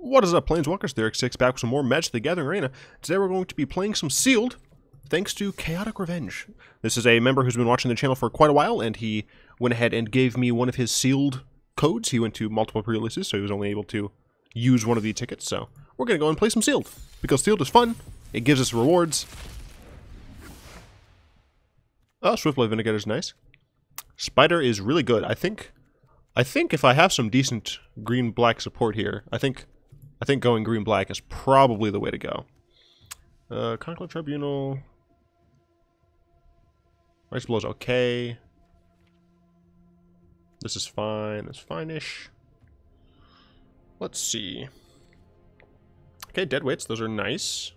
What is up, Planeswalkers? Therex6 back with some more Magic the Gathering Arena. Today we're going to be playing some Sealed, thanks to Chaotic Revenge. This is a member who's been watching the channel for quite a while, and he went ahead and gave me one of his Sealed codes. He went to multiple pre-releases, so he was only able to use one of the tickets, so we're going to go and play some Sealed. Because Sealed is fun, it gives us rewards. Oh, Swiftblade Vindicator is nice. Spider is really good. I think if I have some decent green-black support here, I think going green-black is probably the way to go. Conclave Tribunal. Rice Blow's okay. This is fine. It's fine-ish. Let's see. Okay, Deadweights. Those are nice.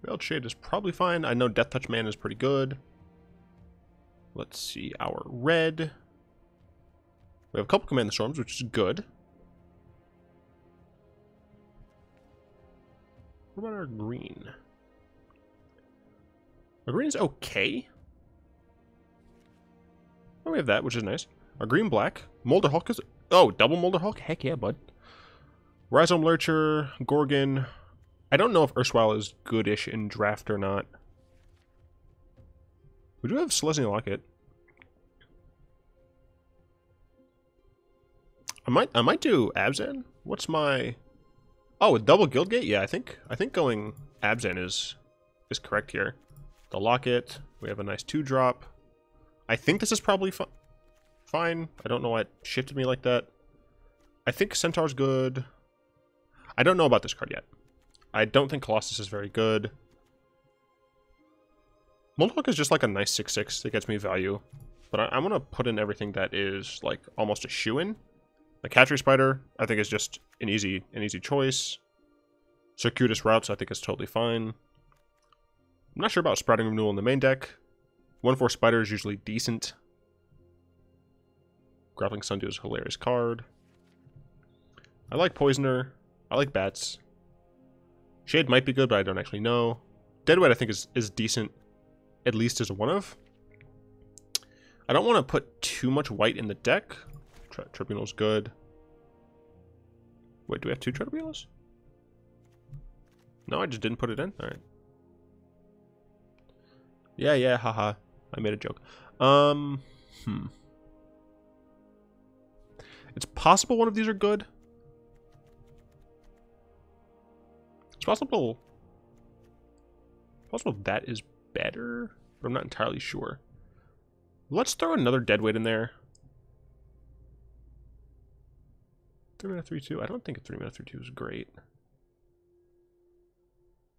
Veiled Shade is probably fine. I know Death Touch Man is pretty good. Let's see. Our red. We have a couple Command the Storms, which is good. What about our green? Our green is okay. Oh, we have that, which is nice. Our green-black. Molder Hulk is... Oh, double Molder Hulk? Heck yeah, bud. Rhizome Lurcher, Gorgon. I don't know if Erstwhile is goodish in draft or not. We do have Selesnya Locket. I might do Abzan. What's my... Oh, a double Guildgate? Yeah, I think going Abzan is correct here. The Locket. We have a nice 2-drop. I think this is probably fine. I don't know why it shifted me like that. I think Centaur's good. I don't know about this card yet. I don't think Colossus is very good. Molehawk is just like a nice 6/6 that gets me value. But I'm going to put in everything that is like almost a shoe-in. The Catchery Spider, I think, is just an easy choice. Circuitous Routes, I think, is totally fine. I'm not sure about Sprouting Renewal in the main deck. 1/4 Spider is usually decent. Grappling Sundew is a hilarious card. I like Poisoner. I like Bats. Shade might be good, but I don't actually know. Deadweight, I think, is decent, at least as a one-of. I don't want to put too much white in the deck. Tribunal's good. Wait, do we have 2 Tribunals? No, I just didn't put it in? Alright. Yeah, haha. I made a joke. It's possible one of these are good. It's possible that is better, but I'm not entirely sure. Let's throw another Deadweight in there. 3-mana 3/2. I don't think a 3-mana 3/2 is great.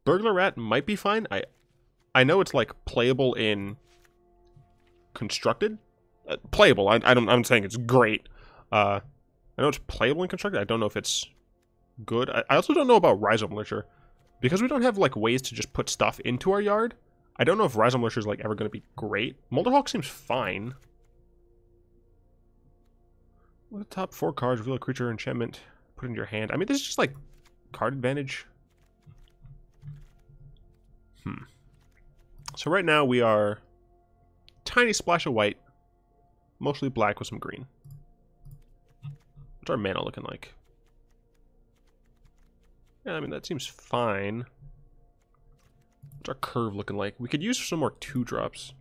Burglar Rat might be fine. I know it's like playable in Constructed. Playable. I'm saying it's great. I know it's playable in Constructed. I don't know if it's good. I also don't know about Rhizome Lurcher. Because we don't have like ways to just put stuff into our yard, I don't know if Rhizome Lurcher is like ever going to be great. Molderhawk seems fine. What are the top 4 cards? Reveal a creature enchantment. Put it in your hand. I mean, this is just like card advantage. So right now we are tiny splash of white, mostly black with some green. What's our mana looking like? Yeah, I mean, that seems fine. What's our curve looking like? We could use some more 2-drops.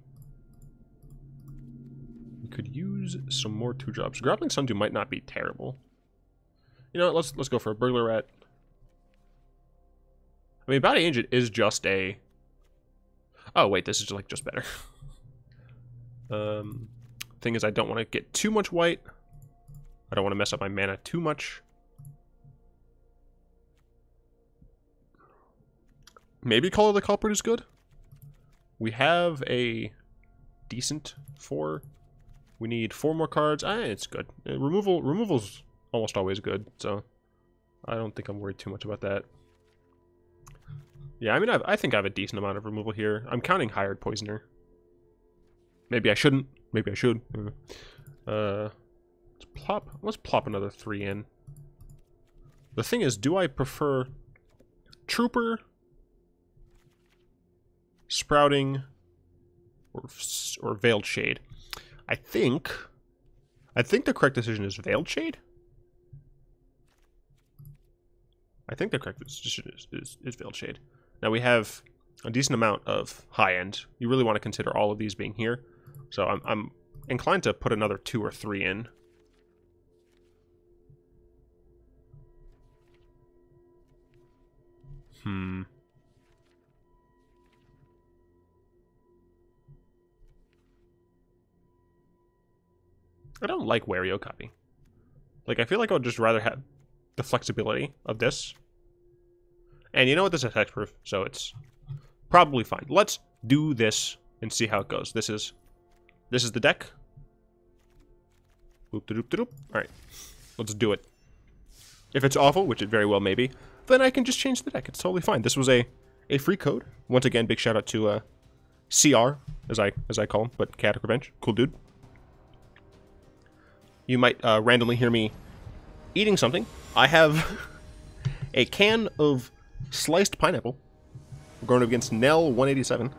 Grappling Sundew might not be terrible. You know what, let's go for a Burglar Rat. I mean, Body Agent is just a... Oh, wait, this is just better. Thing is, I don't want to get too much white. I don't want to mess up my mana too much. Maybe Color the Culprit is good. We have a decent 4. We need 4 more cards. It's good. Removal's almost always good, so I don't think I'm worried too much about that. Yeah, I mean, I think I have a decent amount of removal here. I'm counting Hired Poisoner. Maybe I shouldn't. Maybe I should. Let's plop another 3 in. The thing is, do I prefer Trooper, Sprouting, or Veiled Shade? I think I think the correct decision is Veiled Shade. I think the correct decision is Veiled Shade. Now we have a decent amount of high end. You really want to consider all of these being here. So I'm inclined to put another 2 or 3 in. I don't like Wario Copy. Like, I feel like I would just rather have the flexibility of this. And you know what? This is hexproof, so it's probably fine. Let's do this and see how it goes. This is the deck. Alright, let's do it. If it's awful, which it very well may be, then I can just change the deck. It's totally fine. This was a free code. Once again, big shout out to CR, as I call him, but Chaotic Revenge. Cool dude. You might randomly hear me eating something. I have a can of sliced pineapple. We're going up against Nell 187.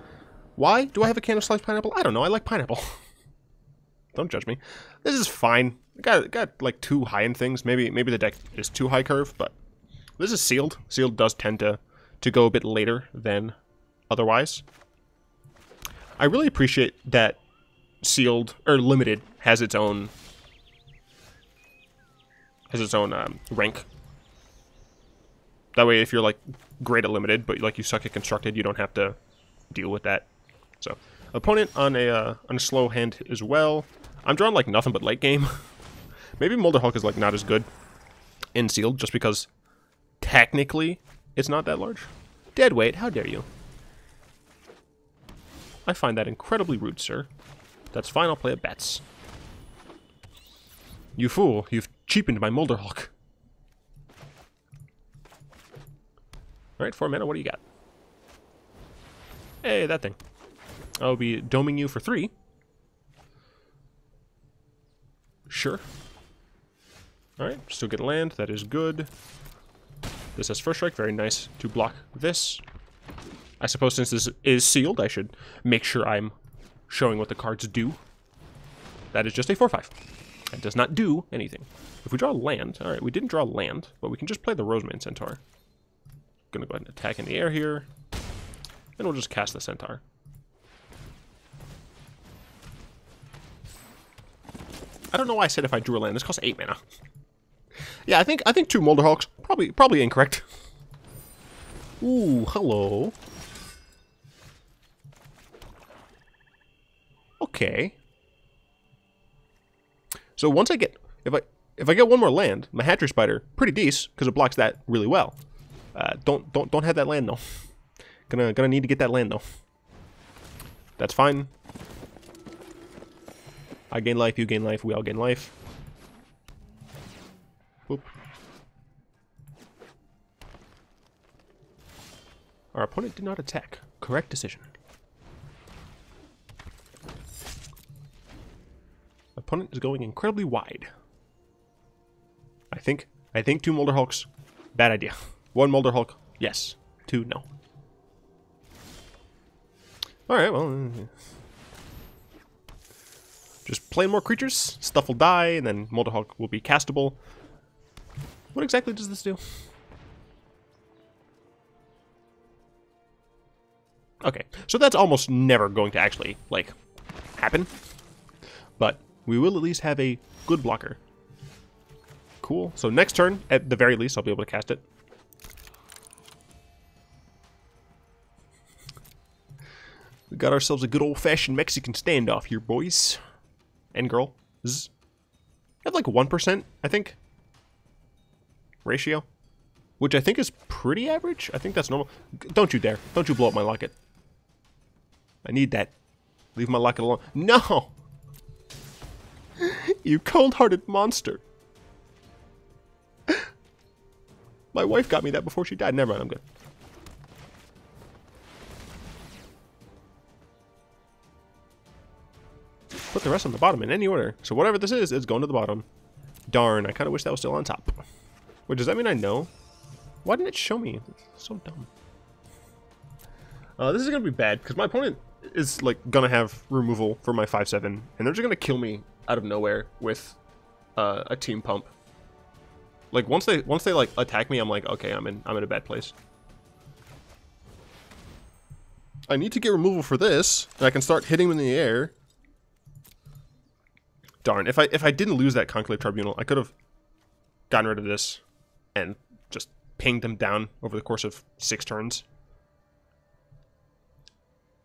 Why do I have a can of sliced pineapple? I don't know. I like pineapple. Don't judge me. This is fine. I got like 2 high-end things. Maybe the deck is too high curve, but this is sealed. Sealed does tend to go a bit later than otherwise. I really appreciate that sealed or limited has its own rank. That way, if you're like great at limited, but like you suck at constructed, you don't have to deal with that. So, opponent on a slow hand as well. I'm drawing like nothing but late game. Maybe Molder Hulk is like not as good in sealed, just because technically it's not that large. Deadweight, how dare you? I find that incredibly rude, sir. That's fine. I'll play at bets. You fool! You've cheapened my Molder Hulk. Alright, 4 mana, what do you got? Hey, that thing. I'll be doming you for 3. Sure. Alright, still get land, that is good. This has first strike, very nice to block this. I suppose since this is sealed, I should make sure I'm showing what the cards do. That is just a 4/5. It does not do anything. If we draw land, alright, we didn't draw land, but we can just play the Rosemane Centaur. Gonna go ahead and attack in the air here. Then we'll just cast the Centaur. I don't know why I said if I drew a land. This costs 8 mana. Yeah, I think 2 Molder Hulks. Probably incorrect. Ooh, hello. Okay. So once I get, if I get 1 more land, my Hatchery Spider, pretty decent because it blocks that really well. Don't have that land though. Gonna need to get that land though. That's fine. I gain life, you gain life, we all gain life. Whoop. Our opponent did not attack. Correct decision. Opponent is going incredibly wide. I think 2 Molder Hulks, bad idea. 1 Molder Hulk, yes. 2, no. Alright, well... just play more creatures, stuff will die, and then Molder Hulk will be castable. What exactly does this do? Okay, so that's almost never going to actually, like, happen. But we will at least have a good blocker. Cool. So next turn, at the very least, I'll be able to cast it. We got ourselves a good old-fashioned Mexican standoff here, boys. And girl. Zzz. I have like 1%, I think. Ratio. Which I think is pretty average. I think that's normal. Don't you dare. Don't you blow up my locket. I need that. Leave my locket alone. No! You cold-hearted monster. My wife got me that before she died. Never mind, I'm good. Put the rest on the bottom in any order. So whatever this is, it's going to the bottom. Darn, I kind of wish that was still on top. Wait, does that mean I know? Why didn't it show me? It's so dumb. This is going to be bad, because my opponent is, like, going to have removal for my 5/7, and they're just going to kill me out of nowhere with a team pump. Like once they like attack me, I'm like, okay, I'm in a bad place. I need to get removal for this, and I can start hitting them in the air. Darn, if I didn't lose that Conclave Tribunal, I could have gotten rid of this and just pinged them down over the course of 6 turns.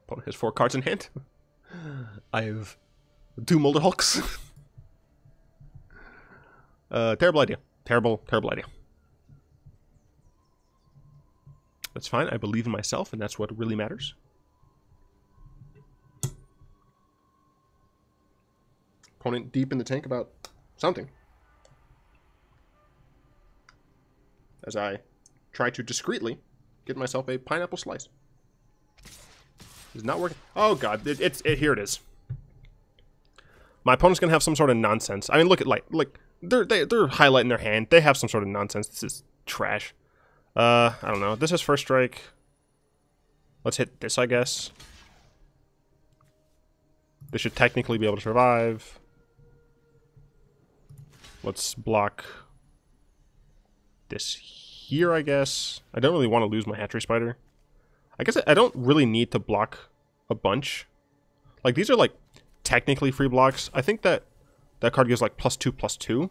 Opponent has 4 cards in hand. I have 2 Molder Hulks. Terrible idea. Terrible idea. That's fine. I believe in myself, and that's what really matters. Opponent deep in the tank about something. As I try to discreetly get myself a pineapple slice. It's not working. Oh god, here it is. My opponent's gonna have some sort of nonsense. I mean, look at like they're highlighting their hand. They have some sort of nonsense. This is trash. I don't know. This is first strike. Let's hit this, I guess. They should technically be able to survive. Let's block this here, I guess. I don't really want to lose my Hatchery Spider. I guess I don't really need to block a bunch. Like, these are, like, technically free blocks. I think that card gives, like, +2/+2.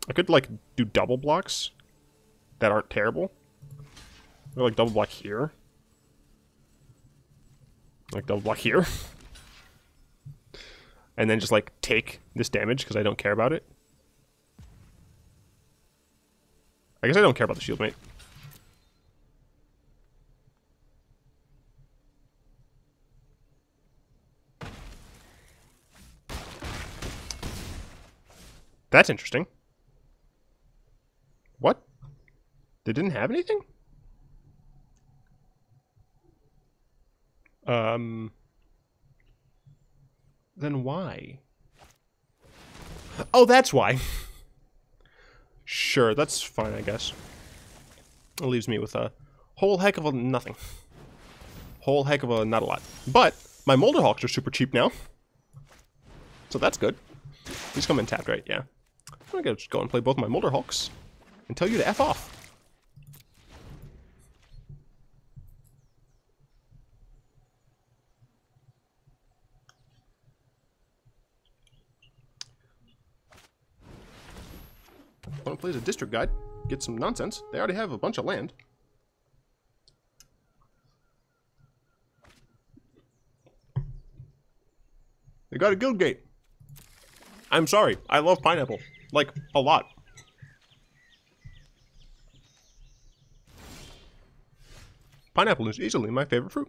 I could, like, do double blocks that aren't terrible. Or, like, double block here. Like, double block here. And then just, like, take this damage because I don't care about it. I guess I don't care about the Shield Mate. That's interesting. What? They didn't have anything? Then why? Oh, that's why. Sure, that's fine, I guess. It leaves me with a whole heck of a nothing. Whole heck of a not a lot. But my Molder Hawks are super cheap now. So that's good. These come in tapped, right? Yeah. I'm gonna just go and play both my Molder Hawks and tell you to F off. Opponent plays a District Guide, get some nonsense. They already have a bunch of land. They got a Guild Gate. I'm sorry, I love pineapple. Like, a lot. Pineapple is easily my favorite fruit.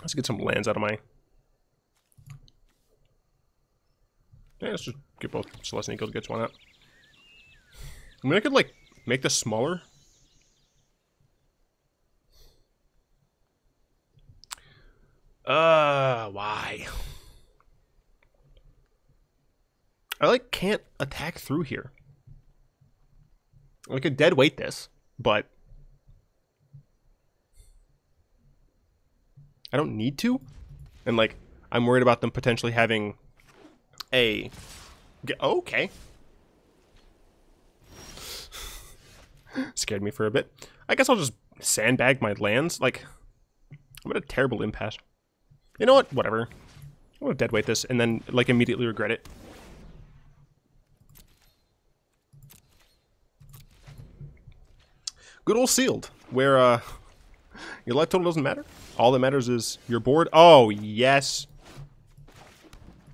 Let's get some lands out of my... Yeah, let's just get both Selesnya Guild Gates, why not? I mean, I could, like, make this smaller. Why? I, like, can't attack through here. I could dead weight this, but... I don't need to. And, like, I'm worried about them potentially having a... Okay. Scared me for a bit. I guess I'll just sandbag my lands. Like, I'm at a terrible impasse. You know what? Whatever. I'm gonna deadweight this and then, like, immediately regret it. Good old Sealed, where, your life total doesn't matter. All that matters is your board. Oh, yes.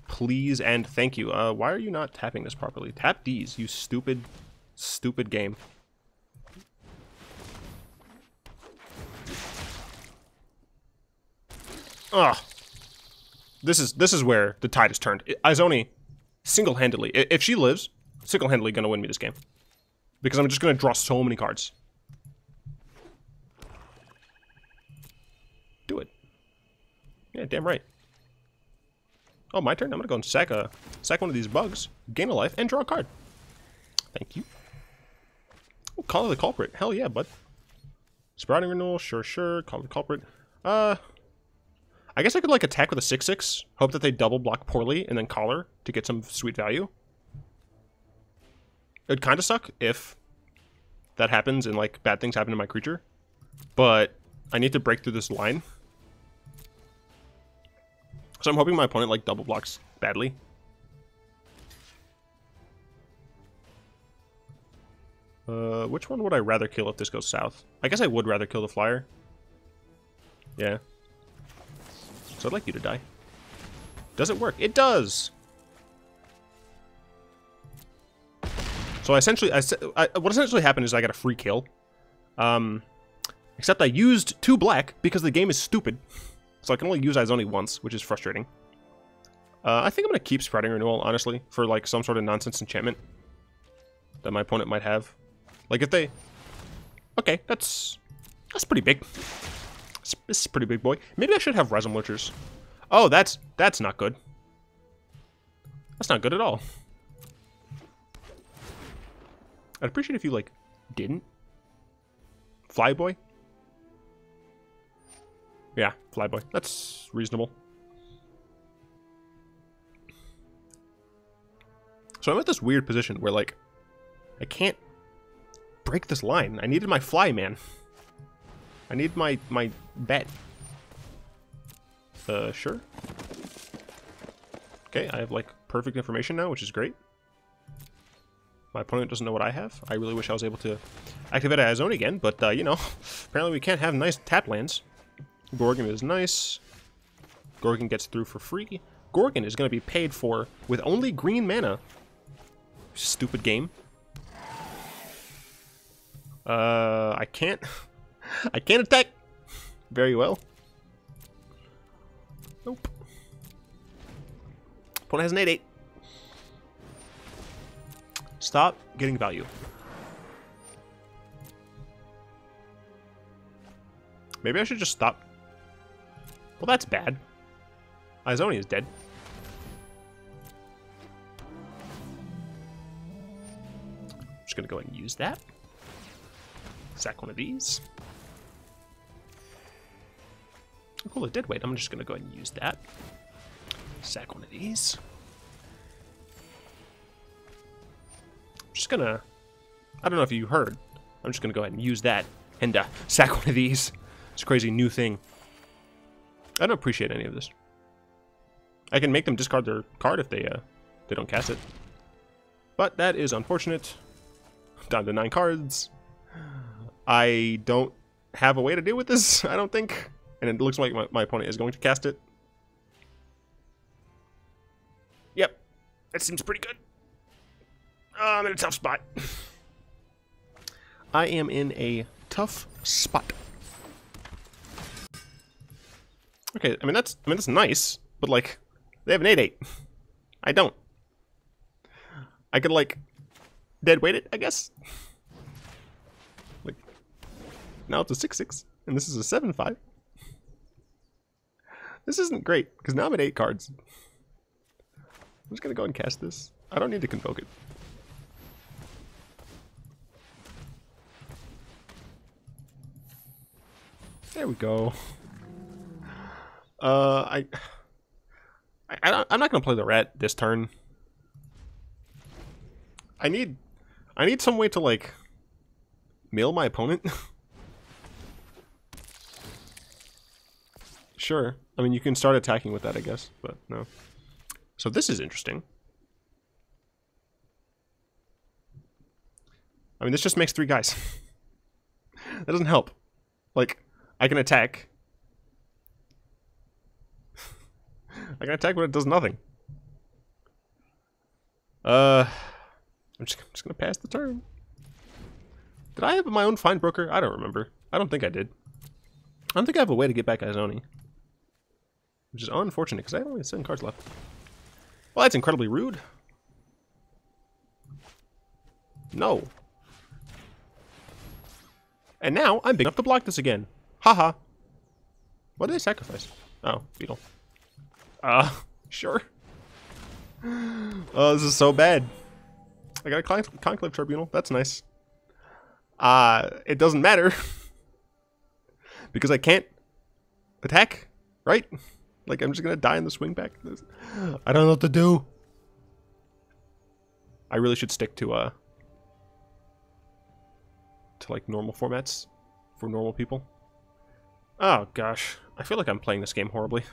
Please and thank you. Why are you not tapping this properly? Tap these, you stupid, stupid game. Ugh. This is where the tide has turned. Izoni, single-handedly, if she lives, single-handedly gonna win me this game. Because I'm just gonna draw so many cards. Do it. Yeah, damn right. Oh, my turn? I'm gonna go and sack one of these bugs, gain a life, and draw a card. Thank you. Oh, Call the Culprit. Hell yeah, bud. Sprouting Renewal, sure. Call the Culprit. I I guess I could like attack with a 6/6, hope that they double block poorly, and then collar to get some sweet value. It'd kind of suck if that happens and like bad things happen to my creature, but I need to break through this line. So I'm hoping my opponent like double blocks badly. Which one would I rather kill if this goes south? I guess I would rather kill the flyer. Yeah. So I'd like you to die. Does it work? It does! So what essentially happened is I got a free kill. Except I used 2 black because the game is stupid. So I can only use Izoni once, which is frustrating. I think I'm going to keep Spreading Renewal, honestly, for like some sort of nonsense enchantment that my opponent might have. Like if they... Okay, that's pretty big. This is a pretty big boy. Maybe I should have Resin Lurchers. Oh, that's not good. That's not good at all. I'd appreciate if you, like, didn't. Flyboy? Yeah, Flyboy. That's reasonable. So I'm at this weird position where, like, I can't break this line. I needed my fly, man. I need my bet. Sure. Okay, I have, like, perfect information now, which is great. My opponent doesn't know what I have. I really wish I was able to activate Izone again, but, you know, apparently we can't have nice tap lands. Gorgon is nice. Gorgon gets through for free. Gorgon is going to be paid for with only green mana. Stupid game. I can't attack very well. Nope. Opponent has an 8/8. Stop getting value. Maybe I should just stop. Well, that's bad. Izoni is dead. I'm just gonna go ahead and use that. Sack one of these. Oh, cool, a dead weight. I'm just gonna go ahead and use that. Sack one of these. I'm just gonna... I don't know if you heard. I'm just gonna go ahead and use that and sack one of these. It's a crazy new thing. I don't appreciate any of this. I can make them discard their card if they don't cast it. But that is unfortunate. Down to 9 cards. I don't have a way to deal with this, I don't think. And it looks like my opponent is going to cast it. Yep. That seems pretty good. I'm in a tough spot. I am in a tough spot. Okay, I mean that's nice, but like they have an 8/8. I don't. I could like dead weight it, I guess. Like now it's a 6/6, and this is a 7/5. This isn't great because now I'm at 8 cards. I'm just gonna go and cast this. I don't need to convoke it. There we go. I'm not gonna play the rat this turn. I need some way to like mill my opponent. Sure. I mean, you can start attacking with that, I guess, but no. So this is interesting. I mean, this just makes 3 guys. That doesn't help. Like, I can attack. I can attack, but it does nothing. I'm just gonna pass the turn. Did I have my own Find Broker? I don't remember. I don't think I did. I don't think I have a way to get back Izoni. Which is unfortunate, because I have only 7 cards left. Well, that's incredibly rude. No. And now, I'm big enough to block this again. Haha. What did I sacrifice? Oh, Beetle. Sure. Oh, this is so bad. I got a Conclave Tribunal. That's nice. It doesn't matter. Because I can't attack, right? Like, I'm just gonna die in the swing back. I don't know what to do. I really should stick to like normal formats for normal people. Oh gosh, I feel like I'm playing this game horribly.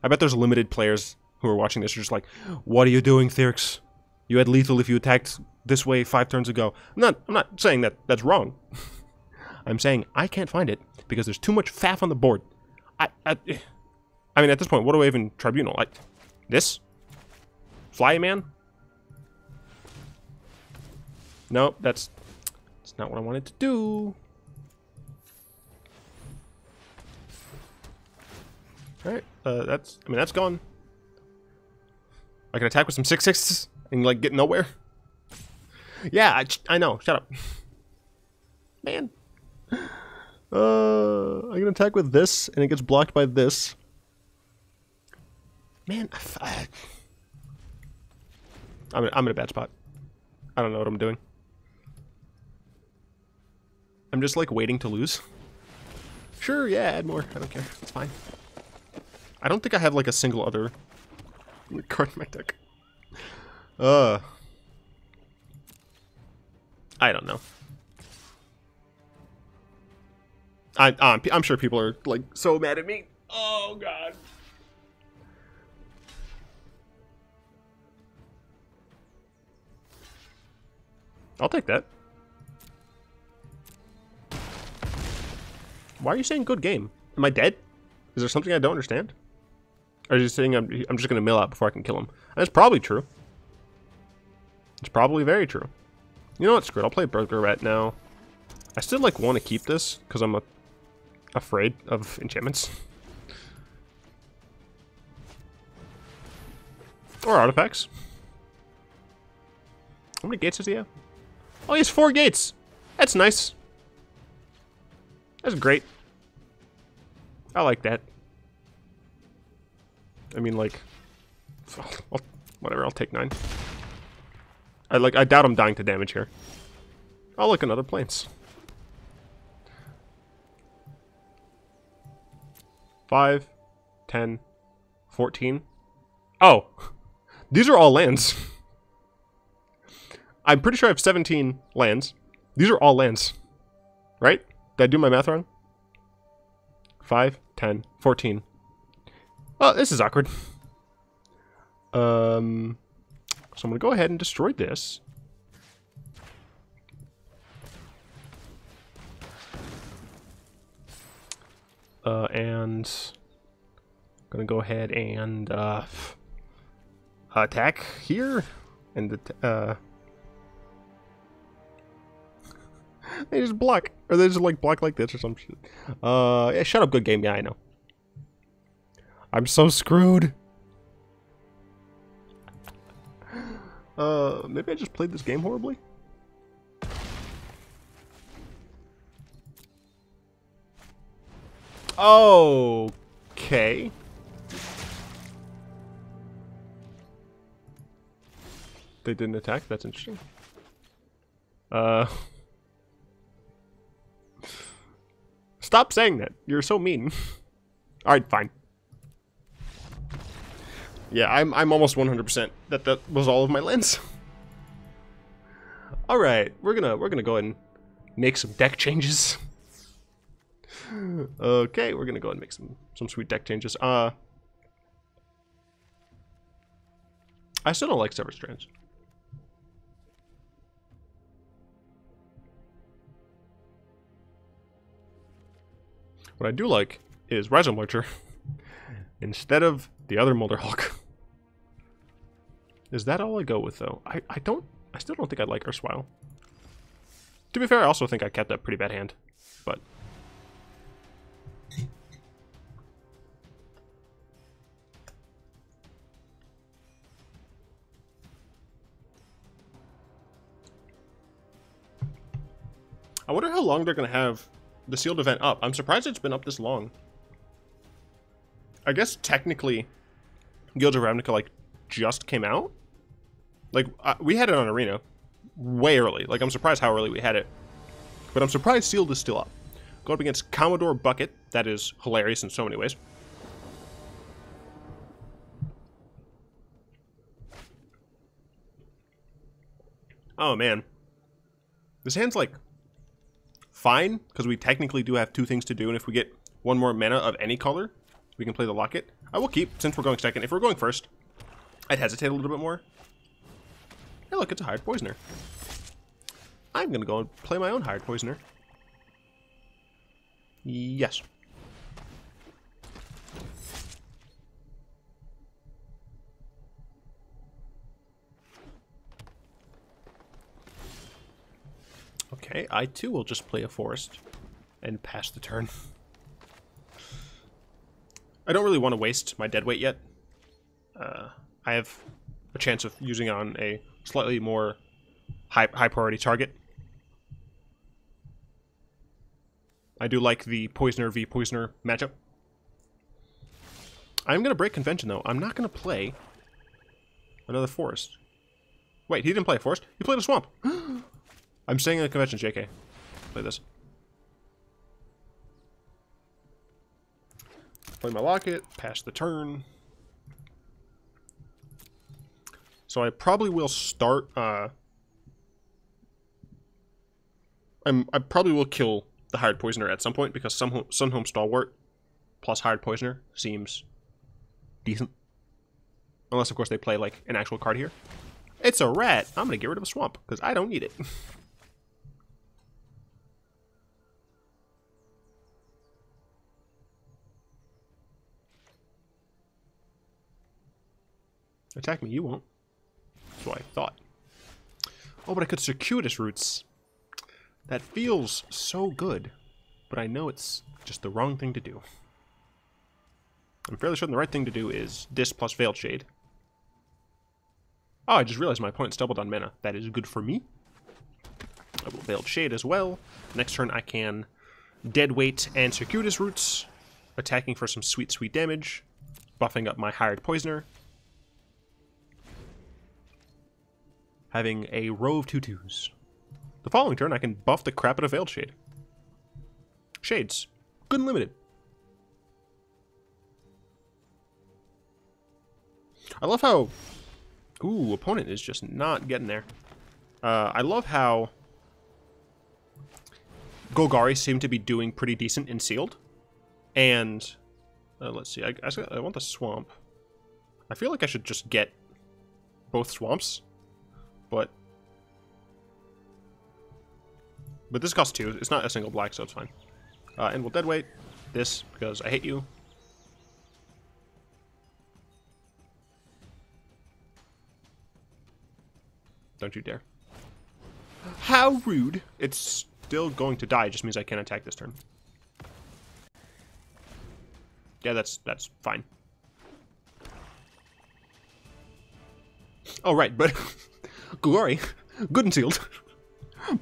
I bet there's limited players who are watching this who are just like, "What are you doing, Thyrix? You had lethal if you attacked this way 5 turns ago." I'm not saying that that's wrong. I'm saying I can't find it because there's too much faff on the board. I mean, at this point, what do I even tribunal? This? Fly man? No, that's not what I wanted to do. Alright, that's gone. I can attack with some 6/6s and, like, get nowhere. Yeah, I know. Shut up. Man. I can attack with this, and it gets blocked by this. Man, I'm in a bad spot. I don't know what I'm doing. I'm just, like, waiting to lose. Sure, yeah, add more. I don't care. It's fine. I don't think I have, like, a single other card in my deck. I don't know. I'm sure people are, like, so mad at me. Oh, God. I'll take that. Why are you saying good game? Am I dead? Is there something I don't understand? Or are you saying I'm just going to mill out before I can kill him? And it's probably true. It's probably very true. You know what? Screw it. I'll play Burger Rat now. I still, like, want to keep this because I'm afraid of enchantments. Or artifacts. How many gates does he have? Oh, he has 4 gates. That's nice. That's great. I like that. I mean, like, whatever. I'll take 9. I doubt I'm dying to damage here. Oh, look, another plains. 5, 10, 14. Oh, these are all lands. I'm pretty sure I have 17 lands. These are all lands. Right? Did I do my math wrong? 5, 10, 14. Oh, this is awkward. So I'm going to go ahead and destroy this. And I'm going to go ahead and attack here. And they just block. Or they just, like, block like this or some shit. Yeah, shut up, good game. Yeah, I know. I'm so screwed. Maybe I just played this game horribly? Okay. They didn't attack? That's interesting. Stop saying that. You're so mean. Alright, fine. Yeah, I'm almost 100% that was all of my lands. All right, we're gonna go ahead and make some deck changes. Okay, we're gonna go ahead and make some sweet deck changes. I still don't like Severed Strands. What I do like is Rhizome Lurcher instead of the other Molder Hulk. Is that all I go with, though? I still don't think I like Erstwhile. To be fair, I also think I kept a pretty bad hand, but I wonder how long they're gonna have the sealed event up. I'm surprised it's been up this long. I guess technically Guilds of Ravnica, like, just came out. Like, we had it on Arena way early. Like, I'm surprised how early we had it. But I'm surprised sealed is still up. Go up against Commodore Bucket. That is hilarious in so many ways. Oh, man. This hand's, like, fine, because we technically do have 2 things to do, and if we get 1 more mana of any color, we can play the Locket. I will keep, since we're going second. If we're going first, I'd hesitate a little bit more. Hey, look, it's a Hired Poisoner. I'm going to go and play my own Hired Poisoner. Yes. Okay, I too will just play a forest and pass the turn. I don't really want to waste my deadweight yet. I have a chance of using it on a slightly more high priority target. I do like the Poisoner v Poisoner matchup. I'm going to break convention, though. I'm not going to play another forest. Wait, he didn't play a forest. He played a swamp. I'm staying in the convention, JK. Play this. Play my Locket, pass the turn. So I probably will start, I probably will kill the Hired Poisoner at some point, because Sunhome Stalwart plus Hired Poisoner seems decent. Unless, of course, they play, like, an actual card here. It's a rat! I'm gonna get rid of a swamp, because I don't need it. Attack me, you won't. That's what I thought. Oh, but I could Circuitous Roots. That feels so good, but I know it's just the wrong thing to do. I'm fairly certain the right thing to do is this plus Veiled Shade. Oh, I just realized my opponent's doubled on mana. That is good for me. I will Veiled Shade as well. Next turn I can Deadweight and Circuitous Roots, attacking for some sweet, sweet damage, buffing up my Hired Poisoner. Having a row of 2/2s. The following turn, I can buff the crap out of Veiled Shade. Shades. Good and limited. I love how... Ooh, opponent is just not getting there. I love how... Golgari seem to be doing pretty decent in Sealed. And... let's see, I want the Swamp. I feel like I should just get both Swamps. But this costs 2. It's not a single black, so it's fine. And we'll deadweight this, because I hate you. Don't you dare. How rude! It's still going to die, just means I can't attack this turn. Yeah, that's fine. Oh, right, but... Golgari, good and sealed.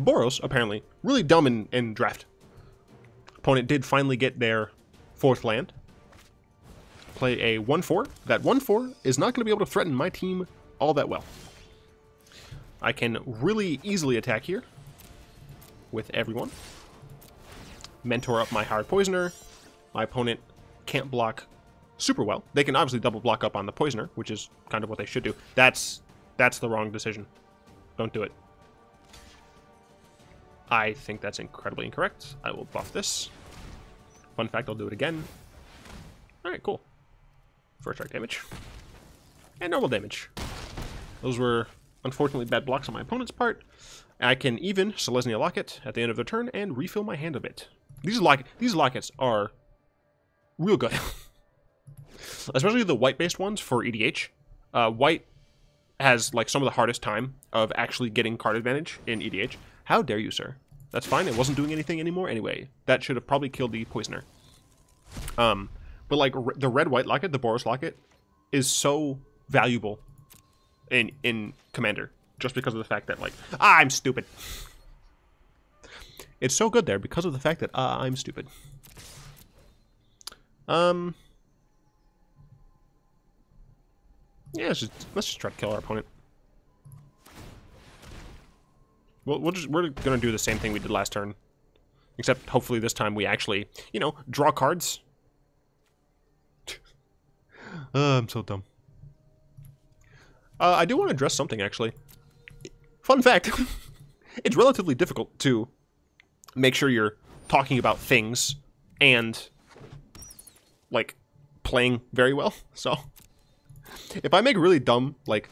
Boros, apparently, really dumb in draft. Opponent did finally get their 4th land. Play a 1/4. That 1/4 is not going to be able to threaten my team all that well. I can really easily attack here with everyone. Mentor up my Hired Poisoner. My opponent can't block super well. They can obviously double block up on the Poisoner, which is kind of what they should do. That's the wrong decision. Don't do it. I think that's incredibly incorrect. I will buff this. Fun fact, I'll do it again. Alright, cool. First strike damage. And normal damage. Those were, unfortunately, bad blocks on my opponent's part. I can even Selesnya Locket at the end of the turn and refill my hand a bit. These Lockets are real good. Especially the white-based ones for EDH. White has, like, some of the hardest time of actually getting card advantage in EDH. How dare you, sir? That's fine. It wasn't doing anything anymore anyway. That should have probably killed the Poisoner. But, like, the red-white Locket, the Boros Locket, is so valuable in Commander. Just because of the fact that, like, I'm stupid. It's so good there because of the fact that, I'm stupid. Yeah, let's just try to kill our opponent. We're gonna do the same thing we did last turn, except hopefully this time we actually, you know, draw cards. I'm so dumb. I do want to address something actually. fun fact, it's relatively difficult to make sure you're talking about things and, like, playing very well. So, if I make really dumb, like,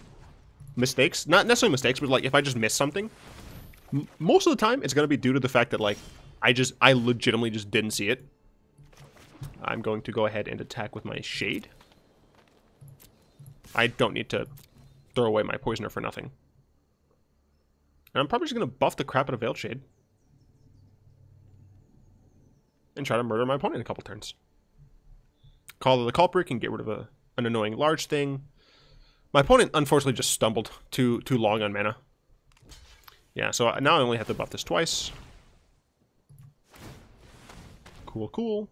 mistakes, not necessarily mistakes, but, like, if I just miss something, most of the time it's going to be due to the fact that, like, I legitimately just didn't see it. I'm going to go ahead and attack with my Shade. I don't need to throw away my Poisoner for nothing. And I'm probably just going to buff the crap out of Veiled Shade. And try to murder my opponent in a couple turns. Call the Culprit and get rid of an annoying large thing. My opponent, unfortunately, just stumbled too long on mana. Yeah, so now I only have to buff this twice. Cool, cool.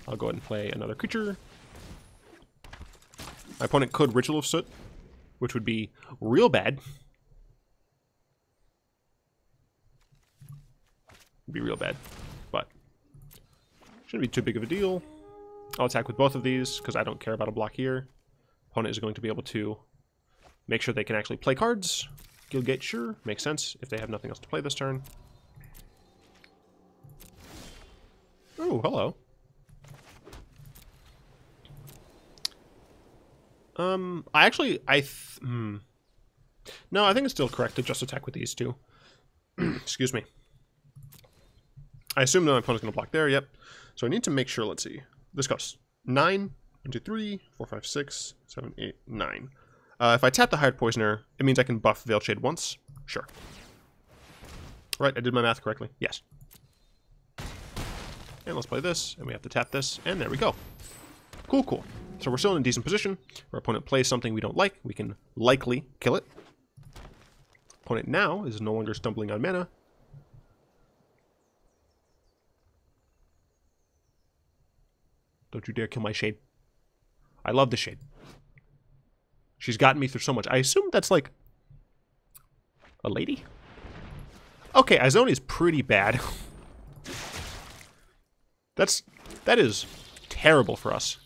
I'll go ahead and play another creature. My opponent could Ritual of Soot, which would be real bad. Would be real bad, but shouldn't be too big of a deal. I'll attack with both of these because I don't care about a block here. Opponent is going to be able to make sure they can actually play cards. Guildgate, sure, makes sense if they have nothing else to play this turn. Oh, hello. No, I think it's still correct to just attack with these two. Excuse me. I assume that my opponent's going to block there, yep. So I need to make sure, let's see. This costs 9, 1, 2, 3, 4, 5, 6, 7, 8, 9. If I tap the Hired Poisoner, it means I can buff Veiled Shade once. Sure. Right, I did my math correctly. Yes. And let's play this, and we have to tap this, and there we go. Cool, cool. So we're still in a decent position. Our opponent plays something we don't like. We can likely kill it. Opponent now is no longer stumbling on mana. Don't you dare kill my Shade. I love the Shade. She's gotten me through so much. I assume that's like a lady? Okay, Izoni's pretty bad. That is terrible for us.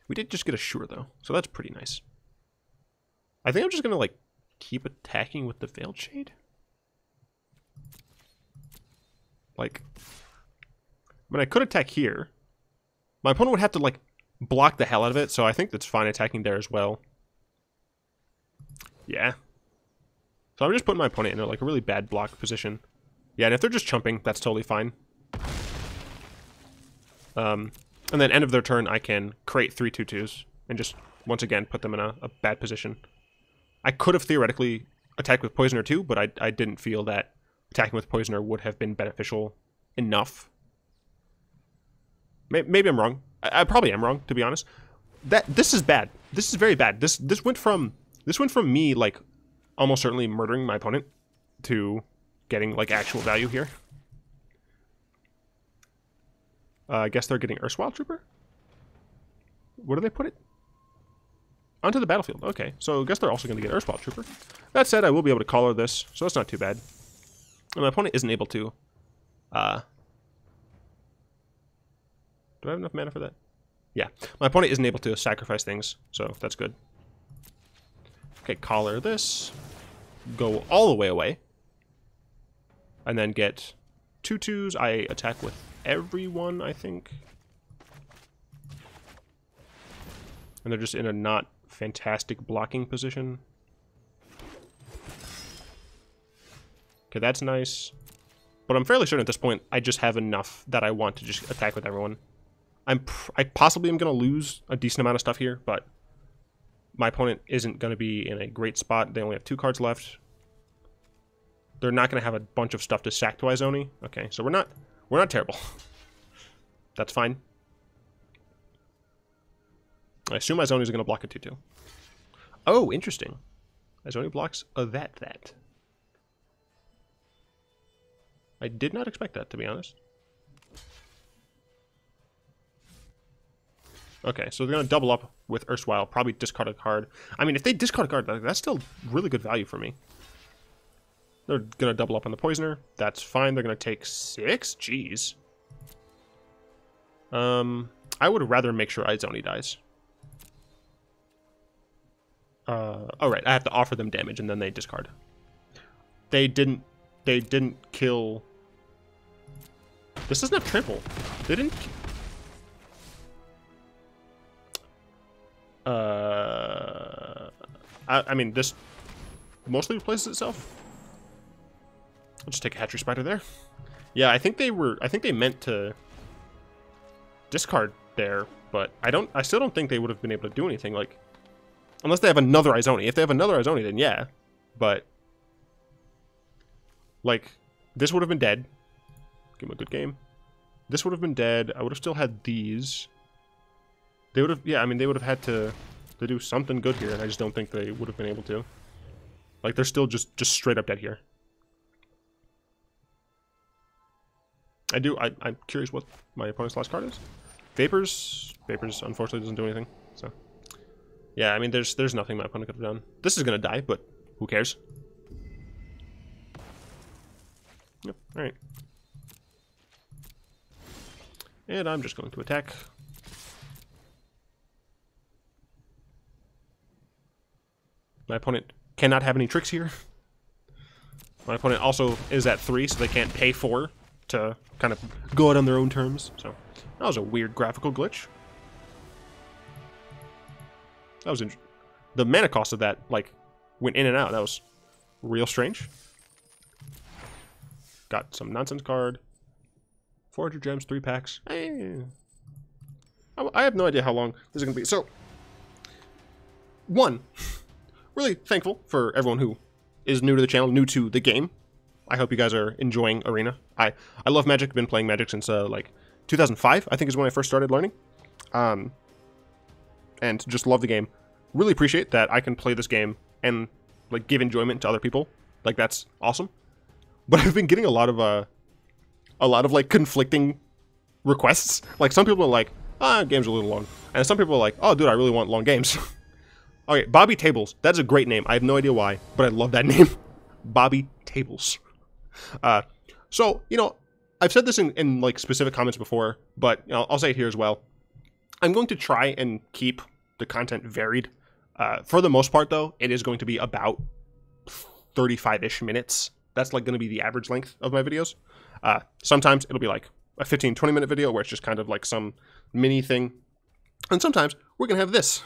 We did just get a Sure, though, so that's pretty nice. I think I'm just gonna, like, keep attacking with the Veiled Shade. Like, I mean, I could attack here. My opponent would have to, like, block the hell out of it, so I think that's fine attacking there as well. Yeah. So I'm just putting my opponent in, like, a really bad block position. Yeah, and if they're just chumping, that's totally fine. And then end of their turn, I can create 3 2/2s and just, once again, put them in a bad position. I could have theoretically attacked with Poisoner too, but I didn't feel that attacking with Poisoner would have been beneficial enough. Maybe I'm wrong. I probably am wrong, to be honest. This is bad. This is very bad. This went from me, like, almost certainly murdering my opponent to getting, like, actual value here. I guess they're getting Erstwhile Trooper? Where do they put it? Onto the battlefield. Okay, so I guess they're also going to get Erstwhile Trooper. That said, I will be able to collar this, so that's not too bad. And my opponent isn't able to... do I have enough mana for that? Yeah. My opponent isn't able to sacrifice things, so that's good. Okay, collar this. Go all the way away. And then get 2/2s. I attack with everyone, I think. And they're just in a not fantastic blocking position. Okay, that's nice. But I'm fairly certain at this point I just have enough that I want to just attack with everyone. I possibly am going to lose a decent amount of stuff here, but my opponent isn't going to be in a great spot. They only have 2 cards left. They're not going to have a bunch of stuff to sack to Izoni. Okay, so we're not terrible. That's fine. I assume Izoni is going to block a 2/2. Oh, interesting. Izoni blocks a that. I did not expect that, to be honest. Okay, so they're going to double up with Erstwhile, probably discard a card. I mean, if they discard a card, that's still really good value for me. They're going to double up on the Poisoner. That's fine. They're going to take 6? Jeez. I would rather make sure Izoni dies. Oh right, I have to offer them damage and then they discard. They didn't kill. This doesn't have trample. They didn't. I mean, this mostly replaces itself. I'll just take a hatchery spider there. Yeah, I think they meant to discard there, but I still don't think they would have been able to do anything, like, unless they have another Izoni. If they have another Izoni, then yeah. But like, this would have been dead. Give him a good game. This would have been dead. I would have still had these. They would have, yeah, I mean, they would have had to do something good here, and I just don't think they would have been able to. Like, they're still just straight up dead here. I'm curious what my opponent's last card is. Vapors, unfortunately, doesn't do anything, so. Yeah, I mean, there's nothing my opponent could have done. This is gonna die, but who cares? Yep, alright. And I'm just going to attack. My opponent cannot have any tricks here. My opponent also is at 3, so they can't pay 4 to kind of go out on their own terms. So that was a weird graphical glitch. That was the mana cost of that, like, went in and out. That was real strange. Got some nonsense card. 400 gems, 3 packs. I have no idea how long this is going to be. So, one, really thankful for everyone who is new to the channel, new to the game. I hope you guys are enjoying Arena. I love Magic. Been playing Magic since like 2005, I think is when I first started learning. And just love the game. Really appreciate that I can play this game and like give enjoyment to other people. Like, that's awesome. But I've been getting a lot of like conflicting requests. Like, some people are like, game's a little long. And some people are like, oh dude, I really want long games. Okay, Bobby Tables. That's a great name. I have no idea why, but I love that name. Bobby Tables. So, you know, I've said this in like specific comments before, but you know, I'll say it here as well. I'm going to try and keep the content varied. For the most part, though, it is going to be about 35-ish minutes. That's like going to be the average length of my videos. Sometimes it'll be like a 15-20 minute video where it's just kind of like some mini thing. And sometimes we're going to have this,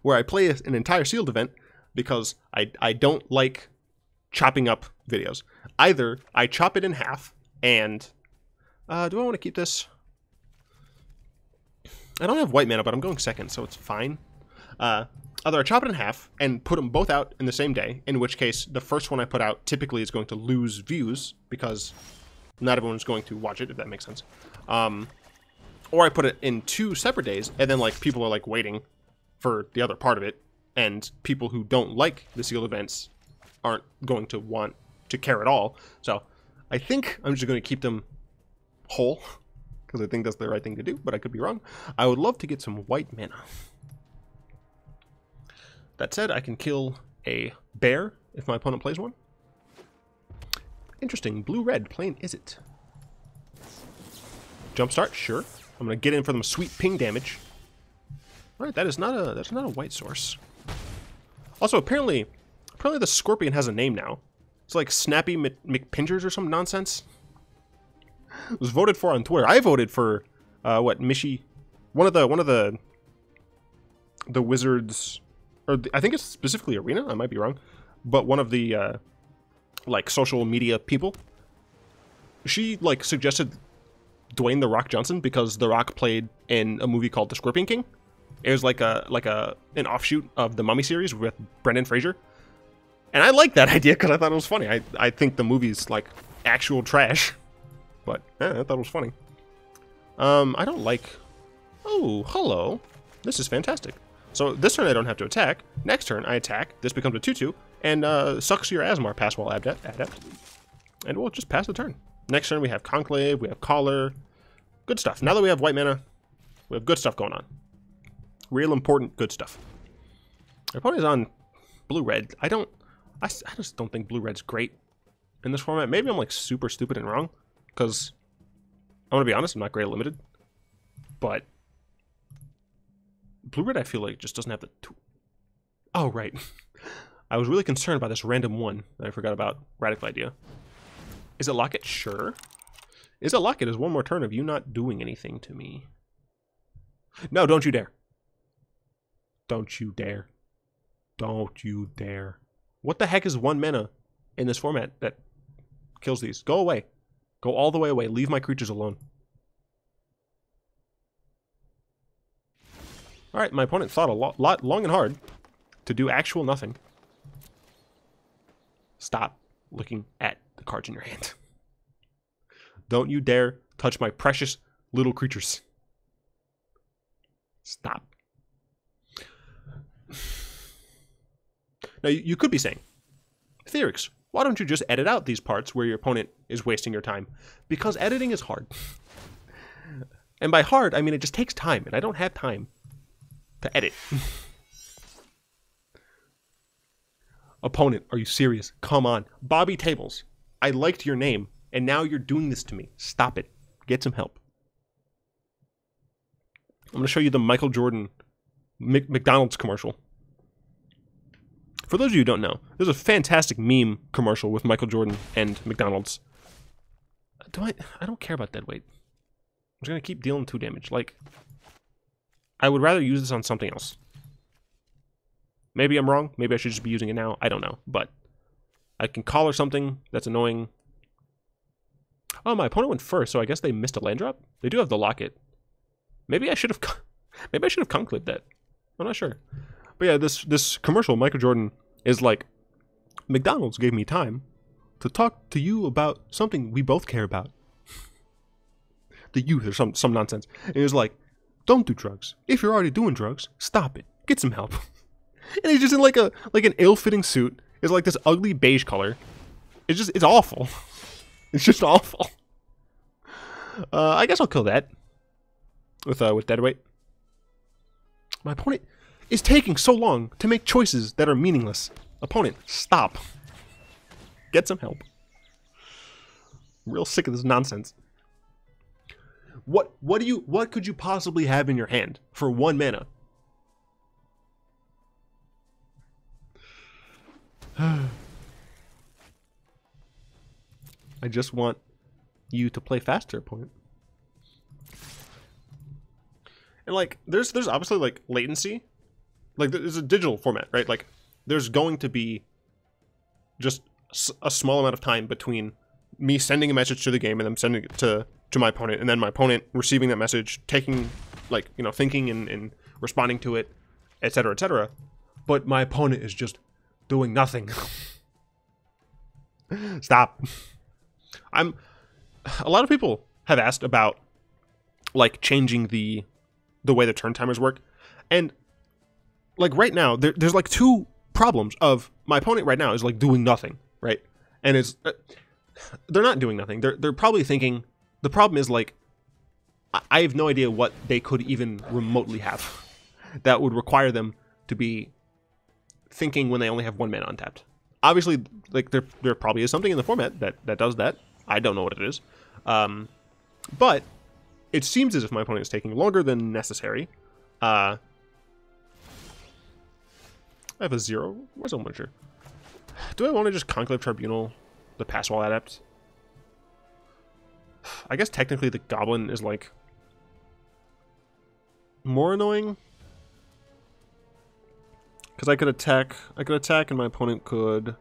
where I play an entire sealed event because I don't like chopping up videos. Either I chop it in half and... do I want to keep this? I don't have white mana, but I'm going second, so it's fine. Either I chop it in half and put them both out in the same day, in which case the first one I put out typically is going to lose views because not everyone's going to watch it, if that makes sense. Or I put it in 2 separate days, and then like people are like waiting for the other part of it, and people who don't like the sealed events aren't going to want to care at all. So I think I'm just going to keep them whole, because I think that's the right thing to do, but I could be wrong. I would love to get some white mana. That said, I can kill a bear if my opponent plays one. Interesting. Blue-red playing Izzet. Jumpstart, sure. I'm gonna get in for them sweet ping damage. Alright, that's not a white source. Also, apparently the scorpion has a name now. It's like Snappy McPingers or some nonsense. It was voted for on Twitter. I voted for what, Mishi, one of the wizards, or I think it's specifically Arena, I might be wrong, but one of the like social media people, she like suggested Dwayne "The Rock" Johnson because The Rock played in a movie called The Scorpion King. It was like an offshoot of the Mummy series with Brendan Fraser. And I liked that idea because I thought it was funny. I think the movie's like actual trash, but I thought it was funny. I don't like... Oh, hello. This is fantastic. So this turn I don't have to attack. Next turn I attack. This becomes a 2/2 and sucks your Asmar pass while adept. And we'll just pass the turn. Next turn we have Conclave, we have Collar. Good stuff. Now that we have white mana, we have good stuff going on. Real important good stuff. Our opponent's on blue-red. I just don't think blue-red's great in this format. Maybe I'm like super stupid and wrong, because I'm gonna be honest, I'm not great at limited. But blue-red I feel like just doesn't have the Oh, right. I was really concerned about this random one that I forgot about. Radical idea. Is it lock it? Sure. Is it lock it? Is one more turn of you not doing anything to me. No, don't you dare. Don't you dare. Don't you dare. What the heck is 1 mana in this format that kills these? Go away. Go all the way away. Leave my creatures alone. Alright, my opponent thought a lot long and hard to do actual nothing. Stop looking at the cards in your hand. Don't you dare touch my precious little creatures. Stop. Now, you could be saying, Theorix, why don't you just edit out these parts where your opponent is wasting your time? Because editing is hard. And by hard, I mean it just takes time, and I don't have time to edit. Opponent, are you serious? Come on. Bobby Tables, I liked your name, and now you're doing this to me. Stop it. Get some help. I'm going to show you the Michael Jordan McDonald's commercial. For those of you who don't know, there's a fantastic meme commercial with Michael Jordan and McDonald's. I don't care about dead weight. I'm just going to keep dealing 2 damage. Like, I would rather use this on something else. Maybe I'm wrong. Maybe I should just be using it now. I don't know. But I can collar something that's annoying. Oh, my opponent went first, so I guess they missed a land drop? They do have the locket. Maybe I should have concluded that. I'm not sure. But yeah, this commercial, Michael Jordan, is like, McDonald's gave me time to talk to you about something we both care about. The youth or some nonsense. And he was like, don't do drugs. If you're already doing drugs, stop it. Get some help. And he's just in like an ill-fitting suit. It's like this ugly beige color. It's awful. It's just awful. I guess I'll kill that with deadweight. My opponent is taking so long to make choices that are meaningless. Opponent, stop. Get some help. I'm real sick of this nonsense. What could you possibly have in your hand for 1 mana? I just want you to play faster, opponent. And like, there's obviously like latency. Like, there's a digital format, right? Like, there's going to be just a small amount of time between me sending a message to the game and them sending it to my opponent, and then my opponent receiving that message, taking, like, you know, thinking and responding to it, etc., etc. But my opponent is just doing nothing. Stop. A lot of people have asked about, like, changing the way the turn timers work, and like right now there's like 2 problems of my opponent right now is like doing nothing, right? And it's they're not doing nothing. They're probably thinking, the problem is, like, I have no idea what they could even remotely have that would require them to be thinking when they only have 1 mana untapped. Obviously, like, there probably is something in the format that does that. I don't know what it is. But it seems as if my opponent is taking longer than necessary. I have a 0. Where's the Muncher? Do I want to just Conclave Tribunal the Passwall Adept? I guess technically the Goblin is, like, more annoying. Because I could attack and my opponent could...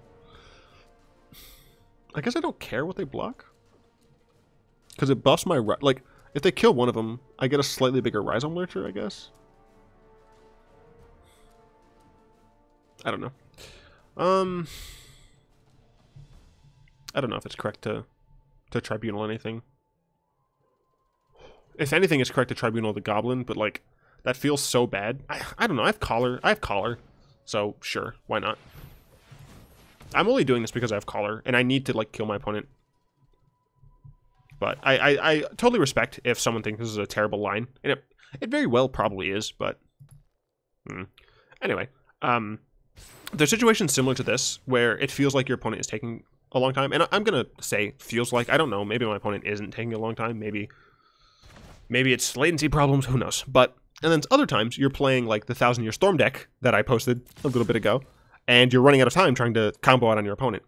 I guess I don't care what they block. Because it buffs my... Like, if they kill one of them, I get a slightly bigger Rhizome Lurcher, I guess. I don't know. I don't know if it's correct to Tribunal anything. If anything, it's correct to Tribunal the Goblin, but, like, that feels so bad. I don't know. I have Collar. So, sure. Why not? I'm only doing this because I have Collar, and I need to, like, kill my opponent. But I totally respect if someone thinks this is a terrible line. And it very well probably is, but... Anyway. There's situations similar to this, where it feels like your opponent is taking a long time. And I'm going to say feels like. I don't know. Maybe my opponent isn't taking a long time. Maybe it's latency problems. Who knows? But And then other times you're playing like the 1,000 Year Storm deck that I posted a little bit ago, and you're running out of time trying to combo out on your opponent.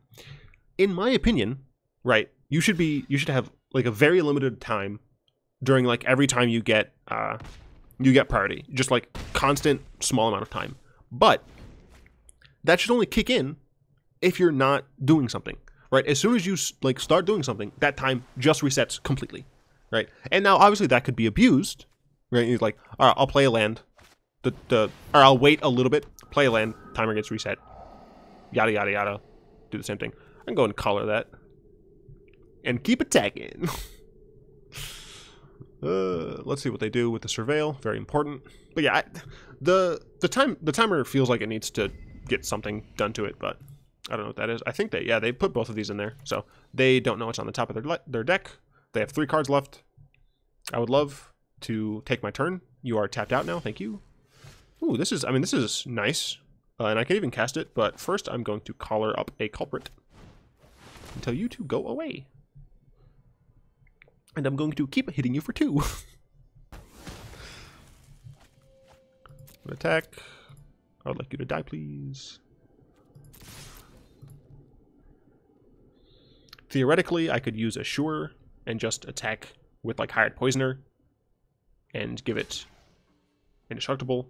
In my opinion, right, you should have like a very limited time during like every time you get priority, just like constant small amount of time. But that should only kick in if you're not doing something, right? As soon as you like start doing something, that time just resets completely, right? And now obviously that could be abused, right? You're like, all right, I'll play a land, or I'll wait a little bit, play a land, timer gets reset, yada yada yada, do the same thing. I can go and color that and keep attacking. Let's see what they do with the surveil. Very important. But yeah, the timer feels like it needs to get something done to it, but I don't know what that is. I think they put both of these in there, so they don't know what's on the top of their deck. They have 3 cards left. I would love to take my turn. You are tapped out now. Thank you. Ooh, this is nice, and I can even cast it. But first, I'm going to collar up a culprit until you two go away. And I'm going to keep hitting you for 2. Attack. I would like you to die, please. Theoretically, I could use Assure and just attack with like Hired Poisoner and give it Indestructible.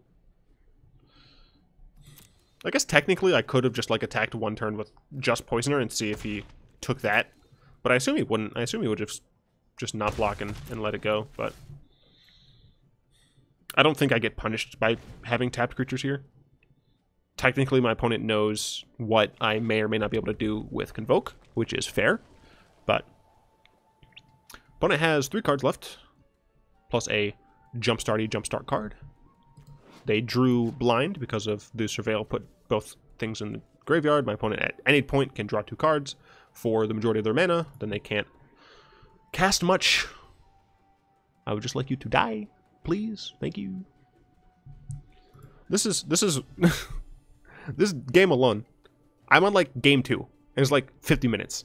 I guess technically I could have just like attacked one turn with just Poisoner and see if he took that. But I assume he wouldn't. I assume he would just not block and let it go, but I don't think I get punished by having tapped creatures here. Technically, my opponent knows what I may or may not be able to do with Convoke, which is fair, but opponent has 3 cards left, plus a jumpstart card. They drew blind because of the surveil put both things in the graveyard. My opponent at any point can draw 2 cards for the majority of their mana, then they can't cast much. I would just like you to die, please. Thank you. This is this game alone. I'm on like game 2, and it's like 50 minutes.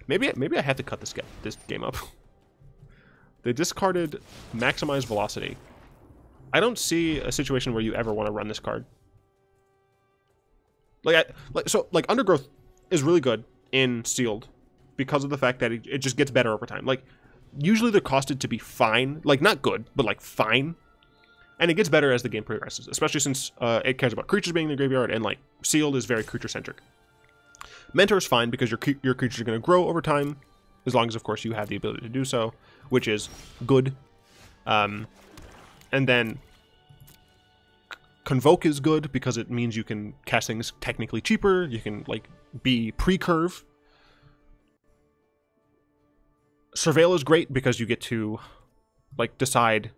Maybe I have to cut this game up. They discarded Maximize Velocity. I don't see a situation where you ever want to run this card. So Undergrowth is really good in Sealed because of the fact that it just gets better over time. Like, usually they're costed to be fine. Like, not good, but like fine. And it gets better as the game progresses, especially since it cares about creatures being in the graveyard, and like Sealed is very creature-centric. Mentor is fine because your creatures are going to grow over time, as long as, of course, you have the ability to do so, which is good. And then Convoke is good because it means you can cast things technically cheaper. You can like be pre-curve. Surveil is great because you get to like decide.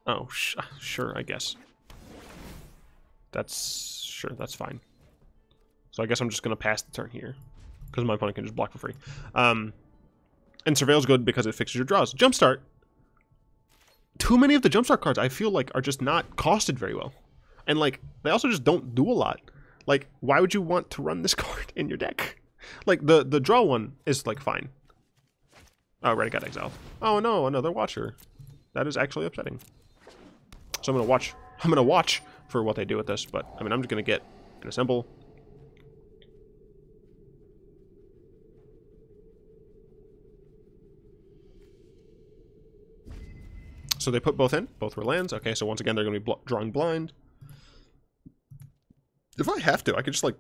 Oh, sure, I guess. That's fine. So I guess I'm just going to pass the turn here, because my opponent can just block for free. And Surveil's good because it fixes your draws. Jumpstart. Too many of the Jumpstart cards, I feel like, are just not costed very well. And, like, they also just don't do a lot. Like, why would you want to run this card in your deck? Like, the draw one is, like, fine. Oh, right, I got exiled. Oh, no, another Watcher. That is actually upsetting. So I'm gonna watch for what they do with this, but I mean, I'm just gonna get an Assemble. So they put both in. Both were lands. Okay, so once again, they're gonna be drawing blind. If I have to, I could just like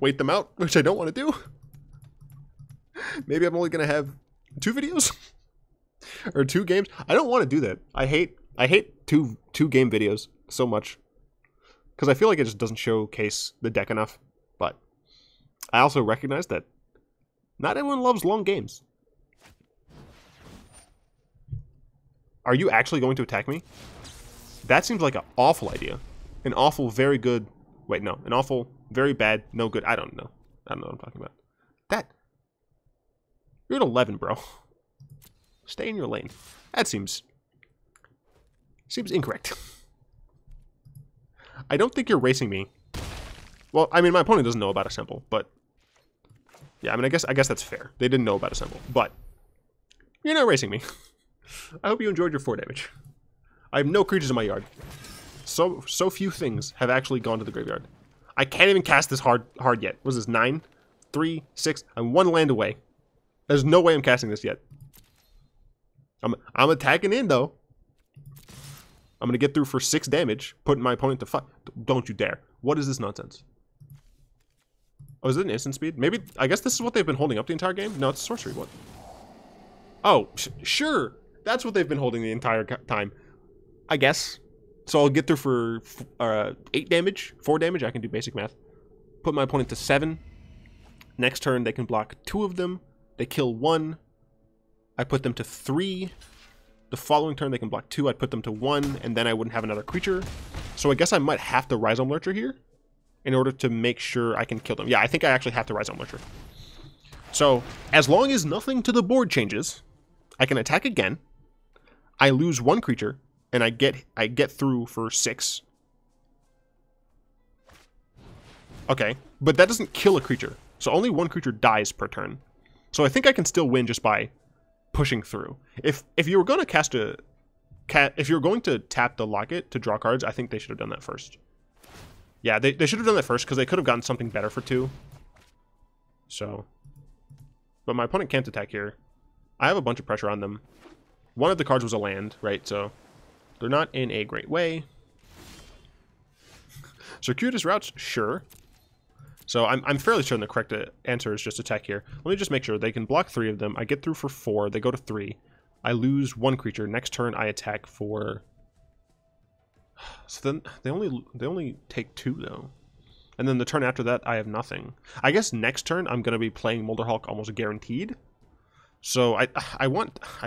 wait them out, which I don't want to do. Maybe I'm only gonna have 2 videos or 2 games. I don't want to do that. I hate two game videos so much because I feel like it just doesn't showcase the deck enough. But I also recognize that not everyone loves long games. Are you actually going to attack me? That seems like an awful idea. An awful, very good. Wait, no. An awful, very bad, no good. I don't know. I don't know what I'm talking about. That. You're at 11, bro. Stay in your lane. That seems incorrect. I don't think you're racing me. Well, I mean, my opponent doesn't know about Assemble, but yeah, I mean, I guess that's fair. They didn't know about Assemble, but you're not racing me. I hope you enjoyed your 4 damage. I have no creatures in my yard. So few things have actually gone to the graveyard. I can't even cast this hard yet. What is this, 9, 3, 6? I'm 1 land away. There's no way I'm casting this yet. I'm attacking in, though. I'm going to get through for 6 damage, putting my opponent to 5. Don't you dare. What is this nonsense? Oh, is it an instant speed? Maybe, I guess this is what they've been holding up the entire game? No, it's sorcery. What? Oh, sure. That's what they've been holding the entire time. I guess. So I'll get through for 8 damage, 4 damage. I can do basic math. Put my opponent to 7. Next turn, they can block 2 of them. They kill 1. I put them to 3. The following turn, they can block 2. I'd put them to 1, and then I wouldn't have another creature. So I guess I might have to Rhizome Lurcher here in order to make sure I can kill them. Yeah, I think I actually have to Rhizome Lurcher. So as long as nothing to the board changes, I can attack again. I lose 1 creature, and I get through for 6. Okay, but that doesn't kill a creature. So only 1 creature dies per turn. So I think I can still win just by pushing through. If you were going to if you're going to tap the Locket to draw cards, I think they should have done that first. Yeah, they should have done that first because they could have gotten something better for 2. So, but my opponent can't attack here. I have a bunch of pressure on them. One of the cards was a land, right? So they're not in a great way. Circuitous routes, sure. So I'm fairly certain the correct answer is just attack here. Let me just make sure. They can block 3 of them. I get through for 4. They go to 3. I lose 1 creature. Next turn I attack for... So then they only take 2 though. And then the turn after that I have nothing. I guess next turn I'm going to be playing Molderhulk almost guaranteed. So I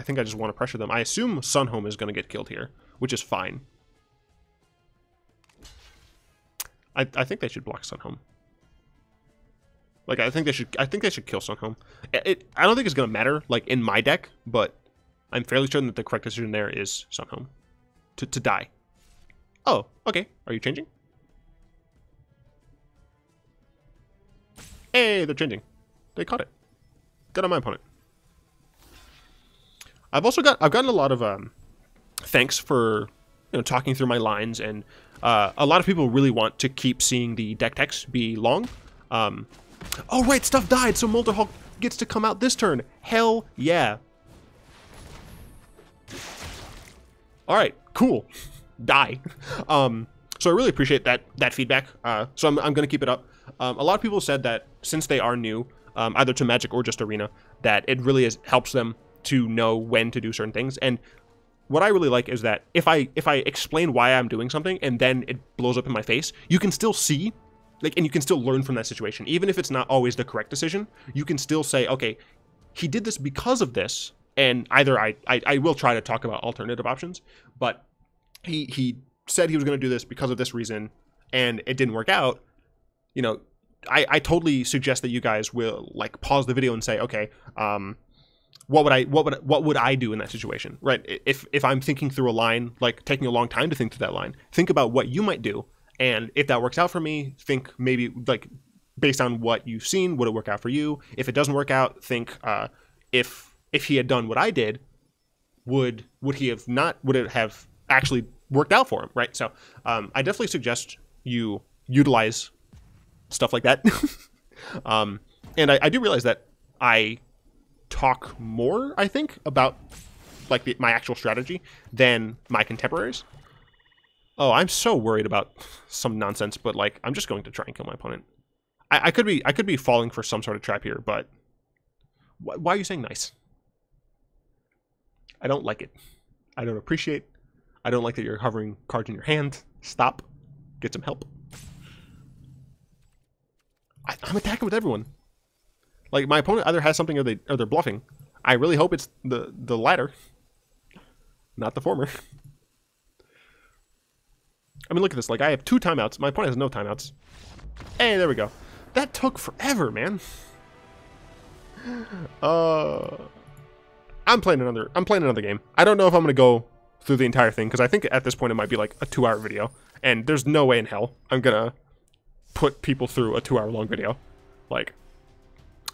think I just want to pressure them. I assume Sunhome is going to get killed here, which is fine. I think they should block Sunhome. Like I think they should kill Sunhome. I don't think it's gonna matter like in my deck, but I'm fairly certain that the correct decision there is Sunhome to die. Oh, okay. Are you changing? Hey, they're changing. They caught it. Good on my opponent. I've gotten a lot of thanks for talking through my lines, and a lot of people really want to keep seeing the deck text be long. Oh, right, stuff died, so Molderhulk gets to come out this turn. Hell yeah. Alright, cool. Die. So I really appreciate that feedback. So I'm going to keep it up. A lot of people said that since they are new, either to Magic or just Arena, that it really helps them to know when to do certain things. And what I really like is that if I explain why I'm doing something and then it blows up in my face, you can still see, like, and you can still learn from that situation. Even if it's not always the correct decision, you can still say, okay, he did this because of this, and either I will try to talk about alternative options, but he said he was going to do this because of this reason, and it didn't work out. I totally suggest that you guys will like pause the video and say, okay, what would I do in that situation, right? If I'm thinking through a line, like taking a long time to think through that line, think about what you might do. And if that works out for me, think maybe like based on what you've seen, would it work out for you? If it doesn't work out, think if he had done what I did, would it have actually worked out for him, right? So I definitely suggest you utilize stuff like that. And I do realize that I talk more, I think, about like my actual strategy than my contemporaries. Oh, I'm so worried about some nonsense, but like I'm just going to try and kill my opponent. I could be falling for some sort of trap here, but why are you saying nice? I don't like it. I don't appreciate. I don't like that you're hovering cards in your hand. Stop. Get some help. I'm attacking with everyone. Like my opponent either has something or they're bluffing. I really hope it's the latter, not the former. I mean, look at this. Like I have 2 timeouts. My opponent has no timeouts. Hey, there we go. That took forever, man. I'm playing another game. I don't know if I'm gonna go through the entire thing because I think at this point it might be like a 2-hour video, and there's no way in hell I'm gonna put people through a 2-hour long video. Like,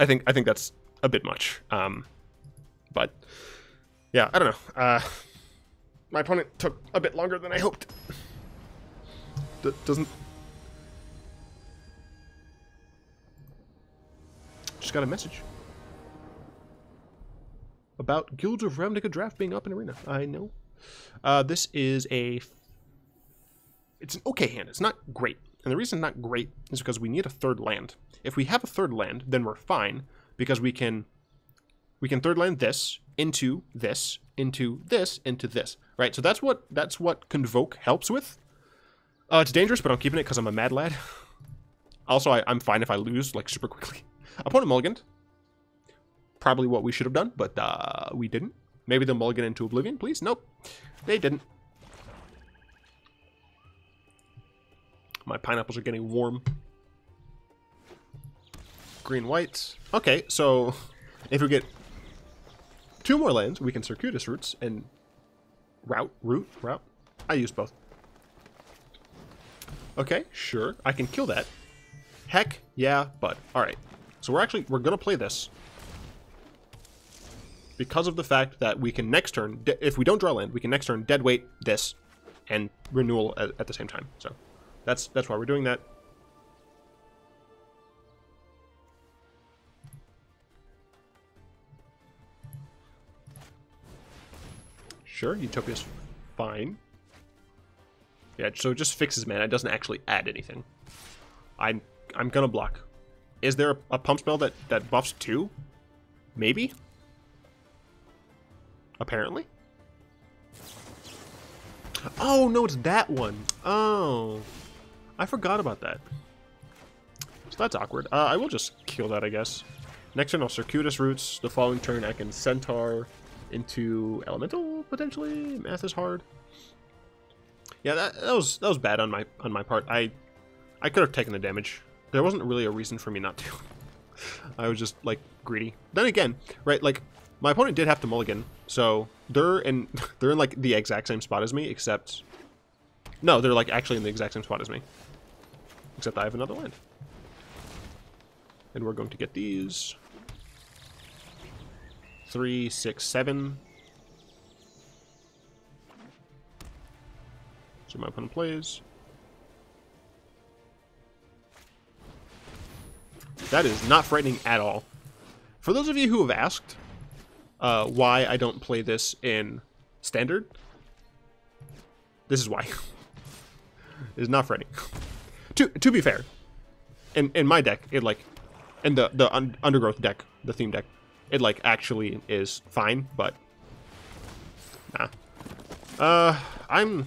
I think that's a bit much. But Yeah, I don't know. My opponent took a bit longer than I hoped. Doesn't... Just got a message about Guilds of Ravnica draft being up in Arena. I know. This is a... It's an okay hand. It's not great. And the reason not great is because we need a third land. If we have a third land, then we're fine, because we can third land this into this into this into this, right? So that's what Convoke helps with. It's dangerous, but I'm keeping it because I'm a mad lad. Also, I'm fine if I lose like super quickly. Opponent mulliganed. Probably what we should have done, but we didn't. Maybe they'll mulligan into Oblivion, please. Nope, they didn't. My pineapples are getting warm. Green, white. Okay, so if we get 2 more lands, we can Circuitous Roots and route. I use both. Okay, sure. I can kill that. Heck, yeah, but alright. So we're gonna play this. Because of the fact that we can next turn, if we don't draw land, we can next turn deadweight this and renewal at the same time. So that's why we're doing that. Sure, Utopia's fine. Yeah, so it just fixes mana. It doesn't actually add anything. I'm gonna block. Is there a pump spell that buffs 2? Maybe? Apparently. Oh, no, it's that one. Oh. I forgot about that. So that's awkward. I will just kill that, I guess. Next turn, I'll Circuitous Roots. The following turn, I can Centaur into Elemental, potentially. Math is hard. Yeah, that was bad on my part. I could have taken the damage. There wasn't really a reason for me not to. I was just, like, greedy. Then again, right, like, my opponent did have to mulligan, so they're in like the exact same spot as me, except no, they're like actually in the exact same spot as me, except I have another land, and we're going to get these 3, 6, 7. So my opponent plays. That is not frightening at all. For those of you who have asked why I don't play this in Standard, this is why. It's not frightening. To be fair, in my deck, it like, in the Undergrowth deck, the theme deck, it like actually is fine, but nah. I'm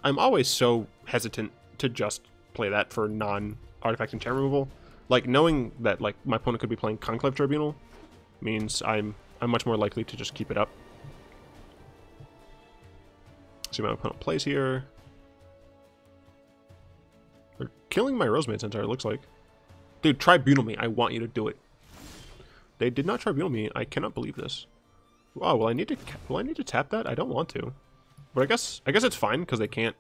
always so hesitant to just play that for non-artifact and enchantment removal. Like, knowing that like my opponent could be playing Conclave Tribunal means I'm much more likely to just keep it up. See my opponent plays here. They're killing my Rosemade Centaur, it looks like. Dude, Tribunal me. I want you to do it. They did not Tribunal me. I cannot believe this. Oh, will I need to tap that? I don't want to. But I guess it's fine because they can't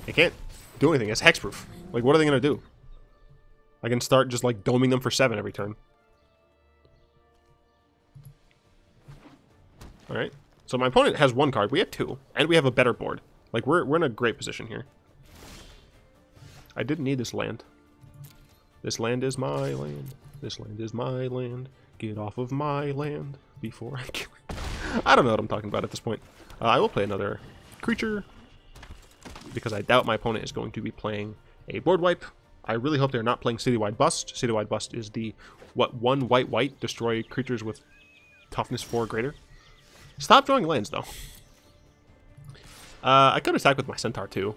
do anything. It's hexproof. Like, what are they gonna do? I can start just like doming them for 7 every turn. Alright. So my opponent has 1 card. We have 2. And we have a better board. Like, we're in a great position here. I didn't need this land. This land is my land. This land is my land. Get off of my land before I kill it. I don't know what I'm talking about at this point. I will play another creature, because I doubt my opponent is going to be playing a board wipe. I really hope they're not playing Citywide Bust. Citywide Bust is the, 1 white, destroy creatures with toughness 4 or greater. Stop drawing lands, though. I could attack with my Centaur, too.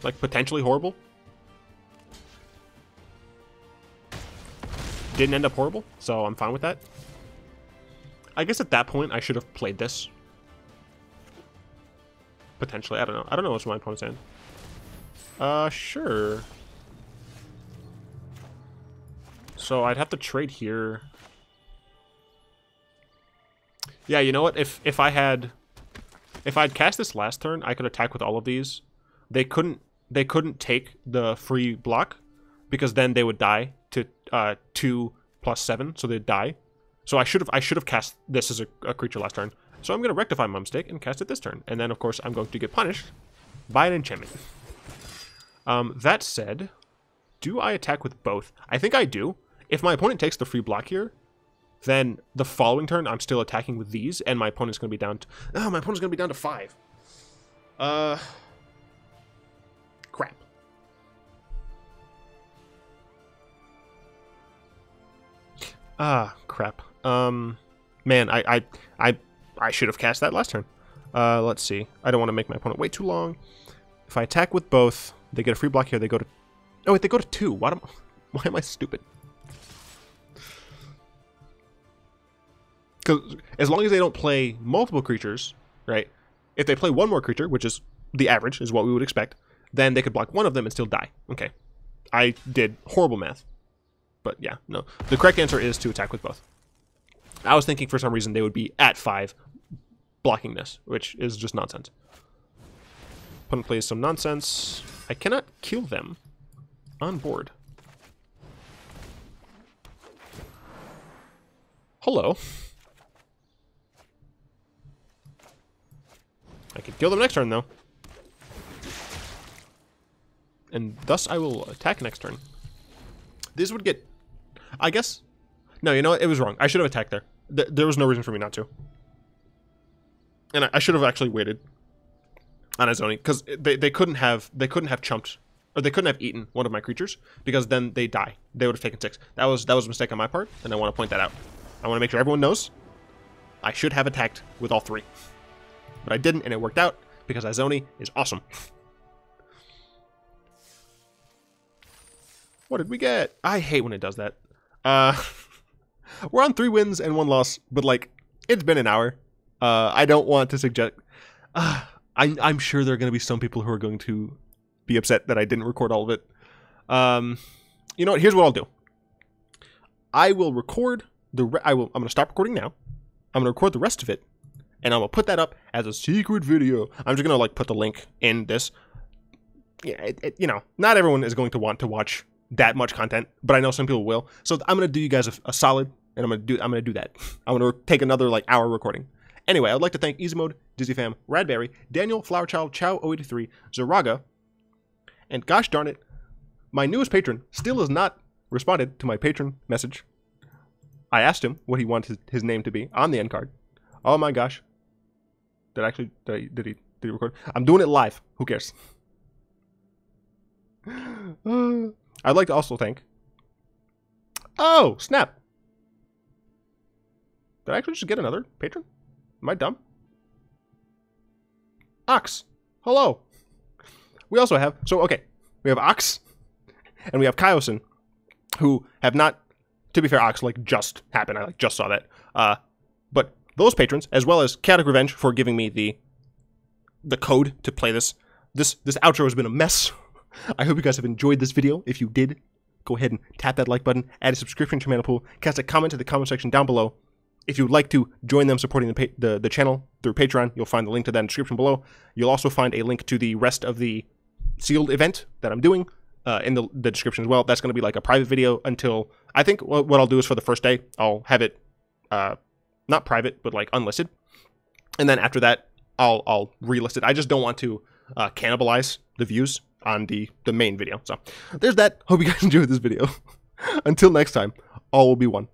Like, potentially horrible. Didn't end up horrible, so I'm fine with that. I guess at that point, I should have played this. Potentially, I don't know. I don't know what's my opponent's hand. Sure. So I'd have to trade here. Yeah, you know what? If I'd cast this last turn, I could attack with all of these. They couldn't take the free block, because then they would die to 2 + 7, so they'd die. So I should have cast this as a creature last turn. So I'm going to rectify my mistake and cast it this turn. And then, of course, I'm going to get punished by an enchantment. That said, do I attack with both? I think I do. If my opponent takes the free block here, then the following turn I'm still attacking with these, and my opponent's going to be down to... Oh, my opponent's going to be down to 5. Crap. Crap. Man, I should have cast that last turn. Let's see. I don't want to make my opponent wait too long. If I attack with both, they get a free block here. They go to... Oh, wait, they go to 2. Why am I stupid? Because as long as they don't play multiple creatures, right? If they play one more creature, which is the average, is what we would expect, then they could block one of them and still die. Okay. I did horrible math. But yeah, no. The correct answer is to attack with both. I was thinking for some reason they would be at 5 blocking this, which is just nonsense. Opponent plays some nonsense. I cannot kill them on board. Hello. I could kill them next turn, though. And thus I will attack next turn. This would get... I guess... No, you know what? It was wrong. I should have attacked there. There was no reason for me not to. And I should have actually waited on his own, because they couldn't have chumped, or they couldn't have eaten one of my creatures, because then they die. They would have taken 6. That was a mistake on my part, and I want to point that out. I want to make sure everyone knows I should have attacked with all 3. But I didn't, and it worked out, because Izoni is awesome. What did we get? I hate when it does that. We're on 3 wins and 1 loss, but, like, it's been an hour. I don't want to suggest... I'm sure there are going to be some people who are going to be upset that I didn't record all of it. You know what? Here's what I'll do. I will record I'm going to stop recording now. I'm going to record the rest of it, and I'm going to put that up as a secret video. I'm just going to, like, put the link in this. Yeah, you know, not everyone is going to want to watch that much content, but I know some people will. So I'm going to do you guys a solid, and I'm going to do that. I'm going to take another, like, hour recording. Anyway, I'd like to thank Easy Mode, Dizzy Fam, Radberry, Daniel, Flowerchild, Chow083, Zaraga, and gosh darn it, my newest patron still has not responded to my patron message. I asked him what he wanted his name to be on the end card. Oh my gosh. Did he record? I'm doing it live. Who cares? I'd like to also thank... Oh, snap. Did I actually just get another patron? Am I dumb? Ox. Hello. We also have... So, okay. We have Ox. And we have Kyosin. Who have not... To be fair, Ox, like, just happened. I, like, just saw that. But those patrons, as well as Chaotic Revenge for giving me the code to play this. This outro has been a mess. I hope you guys have enjoyed this video. If you did, go ahead and tap that like button, add a subscription to Manipool, cast a comment in the comment section down below. If you would like to join them supporting the channel through Patreon, you'll find the link to that in the description below. You'll also find a link to the rest of the sealed event that I'm doing in the description as well. That's going to be like a private video until... I think what I'll do is for the first day, I'll have it not private, but like unlisted. And then after that, I'll relist it. I just don't want to cannibalize the views on the main video. So there's that. Hope you guys enjoyed this video. Until next time, all will be one.